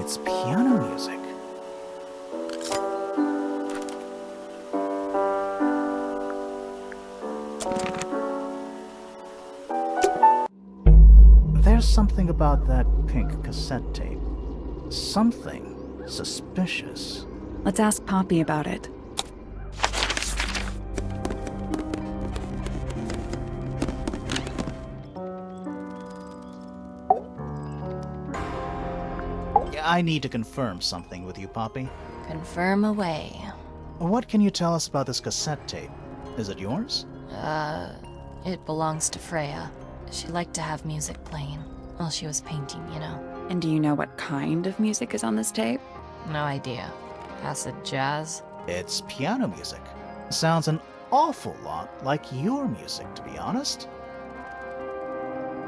It's piano music. There's something about that pink cassette tape. Something suspicious. Let's ask Poppy about it. I need to confirm something with you, Poppy. Confirm away. What can you tell us about this cassette tape? Is it yours? It belongs to Freya. She liked to have music playing while she was painting, you know. And do you know what kind of music is on this tape? No idea. Acid jazz? It's piano music. Sounds an awful lot like your music, to be honest.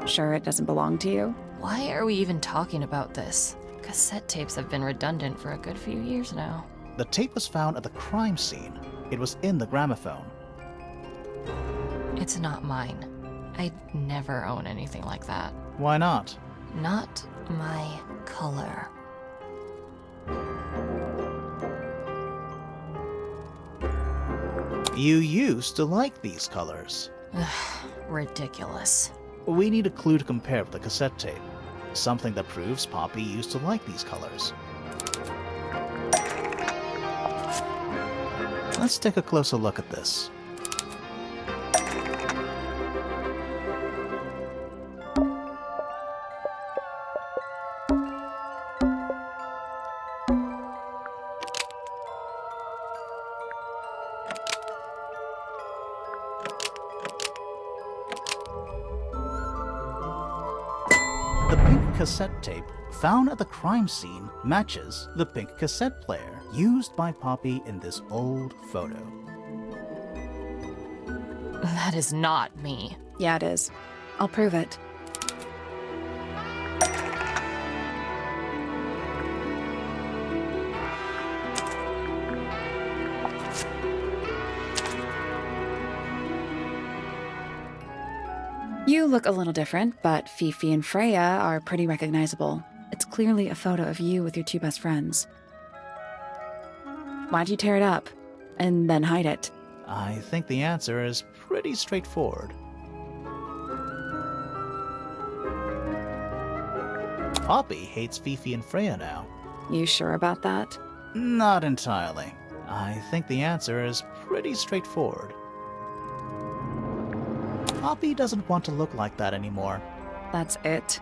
Sure it doesn't belong to you? Why are we even talking about this? Cassette tapes have been redundant for a good few years now. The tape was found at the crime scene. It was in the gramophone. It's not mine. I'd never own anything like that. Why not? Not my color. You used to like these colors. Ridiculous. We need a clue to compare with the cassette tape. Something that proves Poppy used to like these colors. Let's take a closer look at this. The pink cassette tape found at the crime scene matches the pink cassette player used by Poppy in this old photo. That is not me. Yeah, it is. I'll prove it. You look a little different, but Fifi and Freya are pretty recognizable. It's clearly a photo of you with your two best friends. Why'd you tear it up and then hide it? I think the answer is pretty straightforward. Poppy hates Fifi and Freya now. You sure about that? Not entirely. I think the answer is pretty straightforward. Poppy doesn't want to look like that anymore. That's it.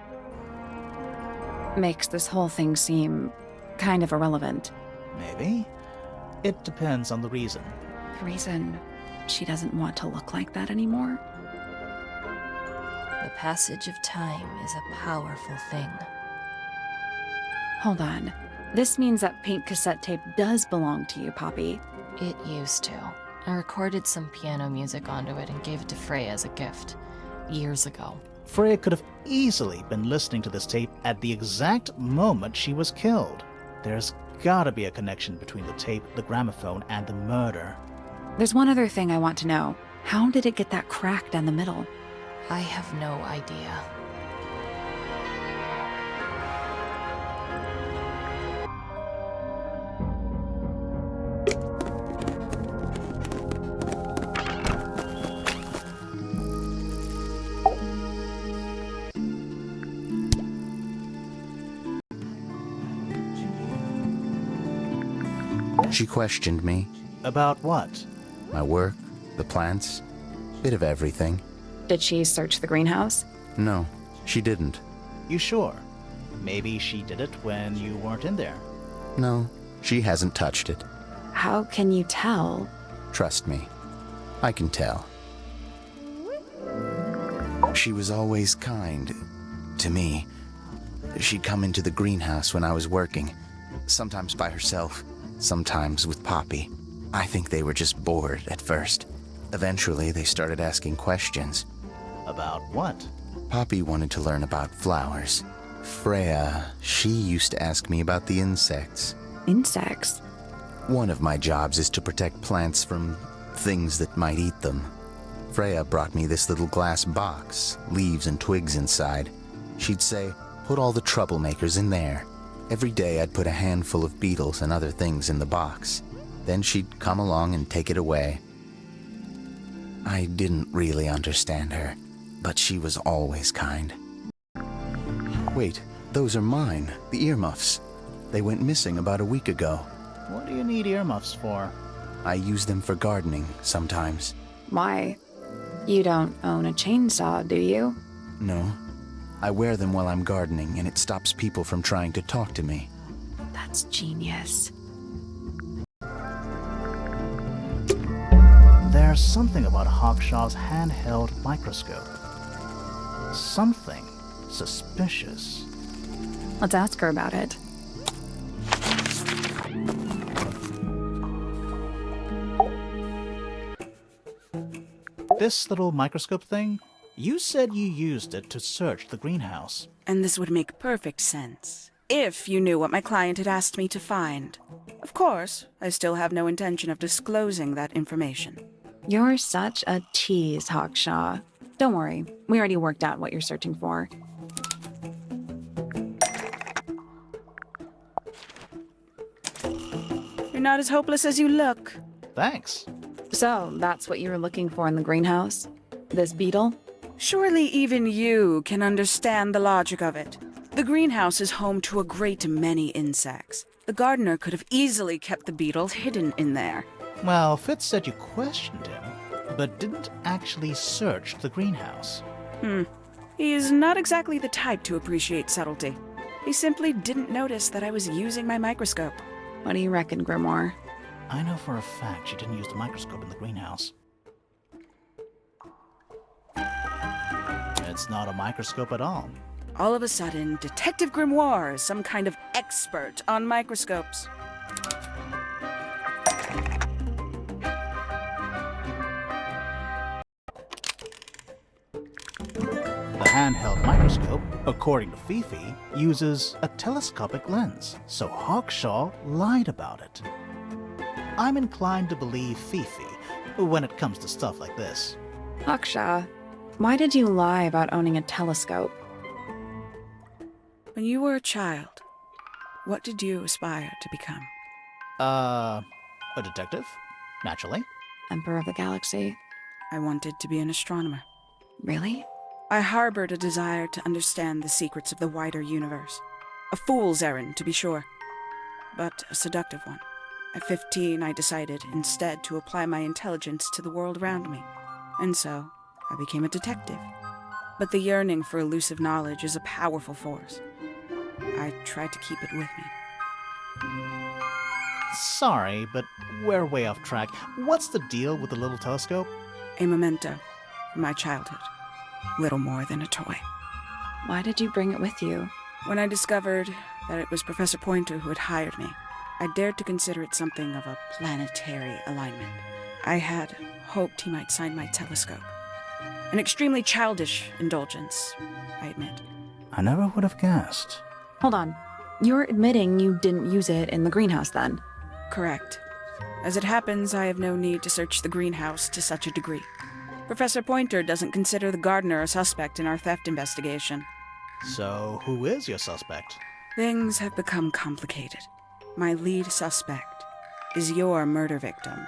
Makes this whole thing seem kind of irrelevant. Maybe. It depends on the reason. The reason she doesn't want to look like that anymore? The passage of time is a powerful thing. Hold on. This means that pink cassette tape does belong to you, Poppy. It used to. I recorded some piano music onto it and gave it to Freya as a gift. Years ago. Freya could have easily been listening to this tape at the exact moment she was killed. There's gotta be a connection between the tape, the gramophone, and the murder. There's one other thing I want to know. How did it get that crack down the middle? I have no idea. She questioned me. About what? My work, the plants, bit of everything. Did she search the greenhouse? No, she didn't. You sure? Maybe she did it when you weren't in there. No, she hasn't touched it. How can you tell? Trust me, I can tell. She was always kind to me. She'd come into the greenhouse when I was working, sometimes by herself, sometimes with Poppy. I think they were just bored at first. Eventually, they started asking questions. About what? Poppy wanted to learn about flowers. Freya, she used to ask me about the insects. Insects? One of my jobs is to protect plants from things that might eat them. Freya brought me this little glass box, leaves and twigs inside. She'd say, put all the troublemakers in there. Every day I'd put a handful of beetles and other things in the box. Then she'd come along and take it away. I didn't really understand her, but she was always kind. Wait, those are mine, the earmuffs. They went missing about a week ago. What do you need earmuffs for? I use them for gardening sometimes. Why? You don't own a chainsaw, do you? No. I wear them while I'm gardening, and it stops people from trying to talk to me. That's genius. There's something about Hawkshaw's handheld microscope. Something suspicious. Let's ask her about it. This little microscope thing, you said you used it to search the greenhouse. And this would make perfect sense, if you knew what my client had asked me to find. Of course, I still have no intention of disclosing that information. You're such a tease, Hawkshaw. Don't worry, we already worked out what you're searching for. You're not as hopeless as you look. Thanks. So, that's what you were looking for in the greenhouse? This beetle? Surely even you can understand the logic of it. The greenhouse is home to a great many insects. The gardener could have easily kept the beetle hidden in there. Well, Fitz said you questioned him, but didn't actually search the greenhouse. He is not exactly the type to appreciate subtlety. He simply didn't notice that I was using my microscope. What do you reckon, Grimoire? I know for a fact she didn't use the microscope in the greenhouse. It's not a microscope at all. All of a sudden, Detective Grimoire is some kind of expert on microscopes. The handheld microscope, according to Fifi, uses a telescopic lens, so Hawkshaw lied about it. I'm inclined to believe Fifi when it comes to stuff like this. Hawkshaw, why did you lie about owning a telescope? When you were a child, what did you aspire to become? A detective? Naturally. Emperor of the Galaxy? I wanted to be an astronomer. Really? I harbored a desire to understand the secrets of the wider universe. A fool's errand, to be sure, but a seductive one. At 15, I decided instead to apply my intelligence to the world around me, and so I became a detective. But the yearning for elusive knowledge is a powerful force. I tried to keep it with me. Sorry, but we're way off track. What's the deal with the little telescope? A memento from my childhood. Little more than a toy. Why did you bring it with you? When I discovered that it was Professor Pointer who had hired me, I dared to consider it something of a planetary alignment. I had hoped he might sign my telescope. An extremely childish indulgence, I admit. I never would have guessed. Hold on. You're admitting you didn't use it in the greenhouse then? Correct. As it happens, I have no need to search the greenhouse to such a degree. Professor Pointer doesn't consider the gardener a suspect in our theft investigation. So, who is your suspect? Things have become complicated. My lead suspect is your murder victim,